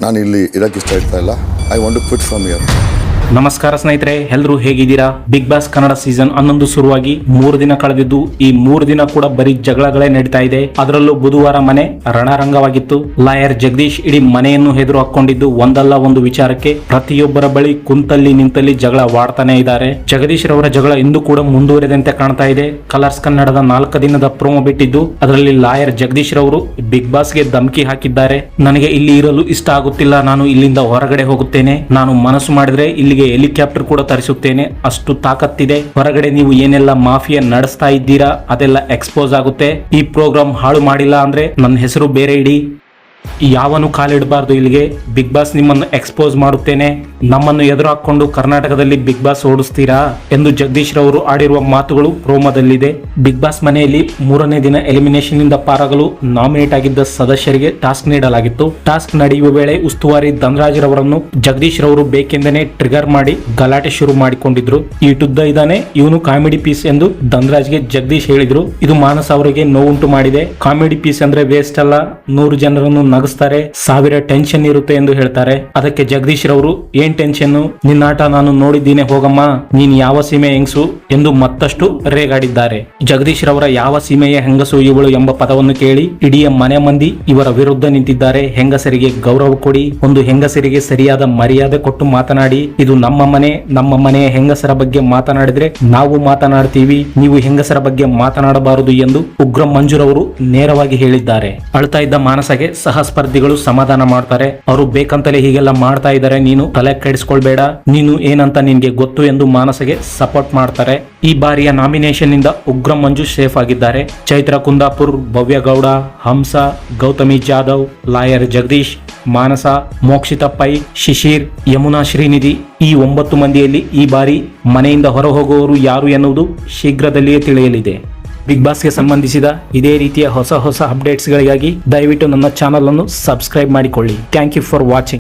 ನಾನು ಇಲ್ಲಿ ಇರಕ್ಕೆ ಇಷ್ಟ ಇರ್ತಾ ಇಲ್ಲ. I want to quit from here. ನಮಸ್ಕಾರ ಸ್ನೇಹಿತರೆ, ಎಲ್ಲರೂ ಹೇಗಿದ್ದೀರಾ? ಬಿಗ್ ಬಾಸ್ ಕನ್ನಡ ಸೀಸನ್ 11 ಶುರುವಾಗಿ 3 ದಿನ ಕಳೆದಿದ್ದು ಈ 3 ದಿನ ಕೂಡ ಬರೀ ಜಗಳಗಳೇ ನಡೀತಾ ಇದೆ. ಅದರಲ್ಲೂ ಬುಧವಾರ ಮನೆ ರಣರಂಗವಾಗಿತ್ತು. ಲಾಯರ್ ಜಗದೀಶ್ ಇಡೀ ಮನೆಯನ್ನು ಹೆದರು ಹಾಕೊಂಡಿದ್ದು ಒಂದಲ್ಲ ಒಂದು ವಿಚಾರಕ್ಕೆ ಪ್ರತಿಯೊಬ್ಬರ ಬಳಿ ಕುಂತಲ್ಲಿ ನಿಂತಲ್ಲಿ ಜಗಳವಾಡ್ತಾನೆ ಇದ್ದಾರೆ. ಜಗದೀಶ್ ರವರ ಜಗಳ ಇಂದು ಕೂಡ ಮುಂದುವರೆದಂತೆ ಕಾಣ್ತಾ ಇದೆ. ಕಲರ್ಸ್ ಕನ್ನಡದ 4 ದಿನದ ಪ್ರೋಮೋ ಬಿಟ್ಟಿದ್ದು ಅದರಲ್ಲಿ ಲಾಯರ್ ಜಗದೀಶ್ ರವರು ಬಿಗ್ ಬಾಸ್ಗೆ ಧಮಕಿ ಹಾಕಿದ್ದಾರೆ. ನನಗೆ ಇಲ್ಲಿ ಇರಲು ಇಷ್ಟ ಆಗುತ್ತಿಲ್ಲ, ನಾನು ಇಲ್ಲಿಂದ ಹೊರಗಡೆ ಹೋಗುತ್ತೇನೆ, ನಾನು ಮನಸ್ಸು ಮಾಡಿದ್ರೆ ಇಲ್ಲಿಗೆ ಹೆಲಿಕಾಪ್ಟರ್ ಕೂಡ ತರಿಸುತ್ತೇನೆ, ಅಷ್ಟು ತಾಕತ್ತಿದೆ. ಹೊರಗಡೆ ನೀವು ಏನೆಲ್ಲ ಮಾಫಿಯಾ ನಡೆಸ್ತಾ ಇದ್ದೀರಾ ಅದೆಲ್ಲ ಎಕ್ಸ್ಪೋಸ್ ಆಗುತ್ತೆ. ಈ ಪ್ರೋಗ್ರಾಮ್ ಹಾಳು ಮಾಡಿಲ್ಲ ಅಂದ್ರೆ ನನ್ನ ಹೆಸರು ಬೇರೆ ಇಡಿ, ಯಾವನು ಕಾಲಿಡಬಾರ್ದು ಇಲ್ಲಿಗೆ. ಬಿಗ್ ಬಾಸ್ ನಿಮ್ಮನ್ನು ಎಕ್ಸ್ಪೋಸ್ ಮಾಡುತ್ತೇನೆ, ನಮ್ಮನ್ನು ಎದುರು ಹಾಕೊಂಡು ಕರ್ನಾಟಕದಲ್ಲಿ ಬಿಗ್ ಬಾಸ್ ಓಡಿಸ್ತೀರಾ ಎಂದು ಜಗದೀಶ್ ರವರು ಆಡಿರುವ ಮಾತುಗಳು ಪ್ರೋಮೋದಲ್ಲಿದೆ. ಬಿಗ್ ಬಾಸ್ ಮನೆಯಲ್ಲಿ 3ನೇ ದಿನ ಎಲಿಮಿನೇಷನ್ ಇಂದ ಪಾರಾಗಲು ನಾಮಿನೇಟ್ ಆಗಿದ್ದ ಸದಸ್ಯರಿಗೆ ಟಾಸ್ಕ್ ನೀಡಲಾಗಿತ್ತು. ಟಾಸ್ಕ್ ನಡೆಯುವ ವೇಳೆ ಉಸ್ತುವಾರಿ ಧನರಾಜ್ ರವರನ್ನು ಜಗದೀಶ್ ರವರು ಬೇಕೆಂದನೆ ಟ್ರಿಗರ್ ಮಾಡಿ ಗಲಾಟೆ ಶುರು ಮಾಡಿಕೊಂಡಿದ್ರು. ಈ ಟುದ್ದ ಇದ್ದಾನೆ, ಇವನು ಕಾಮಿಡಿ ಪೀಸ್ ಎಂದು ಧನರಾಜ್ಗೆ ಜಗದೀಶ್ ಹೇಳಿದ್ರು. ಇದು ಮಾನಸ್ ಅವರಿಗೆ ನೋವುಂಟು ಮಾಡಿದೆ. ಕಾಮಿಡಿ ಪೀಸ್ ಅಂದ್ರೆ ವೇಸ್ಟ್ ಅಲ್ಲ, 100 ಜನರನ್ನು ನಗಿಸ್ತಾರೆ, 1000 ಟೆನ್ಷನ್ ಇರುತ್ತೆ ಎಂದು ಹೇಳ್ತಾರೆ. ಅದಕ್ಕೆ ಜಗದೀಶ್ ರವರು ಏನ್ ಟೆನ್ಷನ್, ನಿನ್ನಾಟ ನಾನು ನೋಡಿದ್ದೀನಿ, ಹೋಗಮ್ಮ, ನೀನ್ ಯಾವ ಸೀಮೆ ಹೆಂಗಸು ಎಂದು ಮತ್ತಷ್ಟು ರೇಗಾಡಿದ್ದಾರೆ. ಜಗದೀಶ್ ರವರ ಯಾವ ಸೀಮೆಯ ಹೆಂಗಸು ಇವಳು ಎಂಬ ಪದವನ್ನು ಕೇಳಿ ಇಡೀ ಮನೆ ಮಂದಿ ಇವರ ವಿರುದ್ಧ ನಿಂತಿದ್ದಾರೆ. ಹೆಂಗಸರಿಗೆ ಗೌರವ ಕೊಡಿ, ಒಂದು ಹೆಂಗಸರಿಗೆ ಸರಿಯಾದ ಮರ್ಯಾದೆ ಕೊಟ್ಟು ಮಾತನಾಡಿ, ಇದು ನಮ್ಮ ಮನೆ, ನಮ್ಮ ಮನೆಯ ಹೆಂಗಸರ ಬಗ್ಗೆ ಮಾತನಾಡಿದ್ರೆ ನಾವು ಮಾತನಾಡ್ತೀವಿ, ನೀವು ಹೆಂಗಸರ ಬಗ್ಗೆ ಮಾತನಾಡಬಾರದು ಎಂದು ಉಗ್ರ ಮಂಜುರವರು ನೇರವಾಗಿ ಹೇಳಿದ್ದಾರೆ. ಅಳ್ತಾ ಇದ್ದ ಮಾನಸಗೆ ಸಹ ಸ್ಪರ್ಧಿಗಳು ಸಮಾಧಾನ ಮಾಡ್ತಾರೆ. ಅವರು ಬೇಕಂತಲೇ ಹೀಗೆಲ್ಲ ಮಾಡ್ತಾ ಇದ್ದಾರೆ, ನೀನು ತಲೆ ಕೆಡಿಸ್ಕೊಳ್ಬೇಡ, ನೀನು ಏನಂತ ನಿನ್ಗೆ ಗೊತ್ತು ಎಂದು ಮಾನಸಗೆ ಸಪೋರ್ಟ್ ಮಾಡ್ತಾರೆ. ಈ ಬಾರಿಯ ನಾಮಿನೇಷನ್ ಇಂದ ಉಗ್ರ ಮಂಜು ಸೇಫ್ ಆಗಿದ್ದಾರೆ. ಚೈತ್ರ ಕುಂದಾಪುರ್, ಭವ್ಯ ಗೌಡ, ಹಂಸ, ಗೌತಮಿ ಜಾಧವ್, ಲಾಯರ್ ಜಗದೀಶ್, ಮಾನಸ, ಮೋಕ್ಷಿತಾ ಪೈ, ಶಿಶಿರ್, ಯಮುನಾ ಶ್ರೀನಿಧಿ ಈ 9 ಮಂದಿಯಲ್ಲಿ ಈ ಬಾರಿ ಮನೆಯಿಂದ ಹೊರ ಹೋಗುವವರು ಯಾರು ಎನ್ನುವುದು ಶೀಘ್ರದಲ್ಲಿಯೇ ತಿಳಿಯಲಿದೆ. ಬಿಗ್ ಬಾಸ್ಗೆ ಸಂಬಂಧಿಸಿದ ಇದೇ ರೀತಿಯ ಹೊಸ ಅಪ್ಡೇಟ್ಸ್ಗಳಿಗಾಗಿ ದಯವಿಟ್ಟು ನನ್ನ ಚಾನಲ್ ಅನ್ನು ಸಬ್ಸ್ಕ್ರೈಬ್ ಮಾಡಿಕೊಳ್ಳಿ. Thank you for watching.